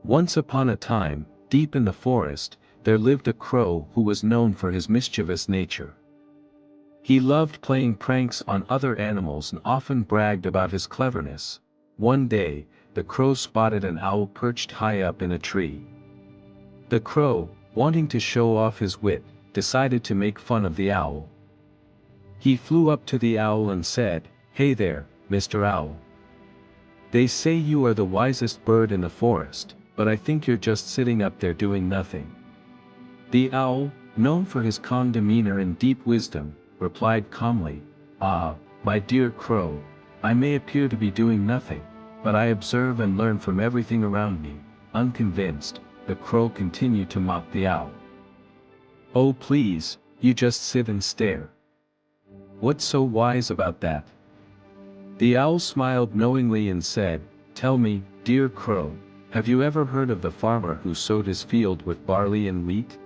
Once upon a time, deep in the forest, there lived a crow who was known for his mischievous nature. He loved playing pranks on other animals and often bragged about his cleverness. One day, the crow spotted an owl perched high up in a tree. The crow, wanting to show off his wit, decided to make fun of the owl. He flew up to the owl and said, "Hey there, Mr. Owl. They say you are the wisest bird in the forest, but I think you're just sitting up there doing nothing." The owl, known for his calm demeanor and deep wisdom, replied calmly, "Ah, my dear crow, I may appear to be doing nothing, but I observe and learn from everything around me." Unconvinced, the crow continued to mock the owl. "Oh please, you just sit and stare. What's so wise about that?" The owl smiled knowingly and said, "Tell me, dear crow, have you ever heard of the farmer who sowed his field with barley and wheat?"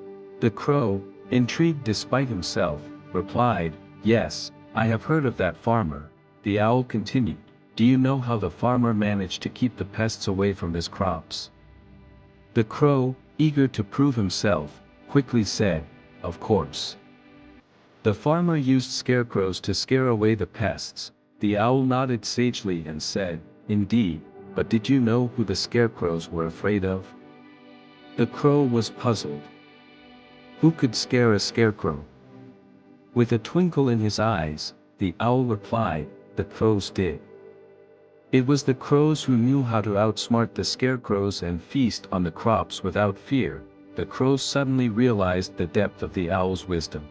The crow, intrigued despite himself, replied, "Yes, I have heard of that farmer." The owl continued, "Do you know how the farmer managed to keep the pests away from his crops?" The crow, eager to prove himself, quickly said, "Of course. The farmer used scarecrows to scare away the pests." The owl nodded sagely and said, "Indeed, but did you know who the scarecrows were afraid of?" The crow was puzzled. Who could scare a scarecrow? With a twinkle in his eyes, the owl replied, "The crows did." It was the crows who knew how to outsmart the scarecrows and feast on the crops without fear. The crows suddenly realized the depth of the owl's wisdom.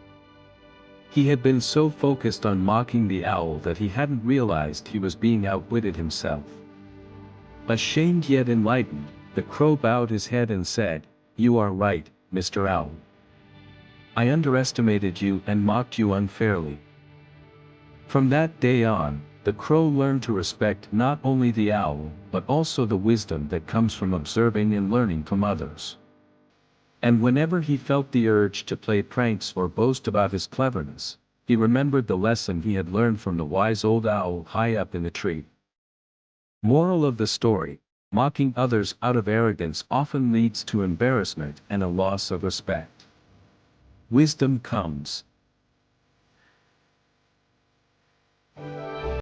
He had been so focused on mocking the owl that he hadn't realized he was being outwitted himself. Ashamed yet enlightened, the crow bowed his head and said, "You are right, Mr. Owl. I underestimated you and mocked you unfairly." From that day on, the crow learned to respect not only the owl, but also the wisdom that comes from observing and learning from others. And whenever he felt the urge to play pranks or boast about his cleverness, he remembered the lesson he had learned from the wise old owl high up in the tree. Moral of the story: mocking others out of arrogance often leads to embarrassment and a loss of respect. Wisdom comes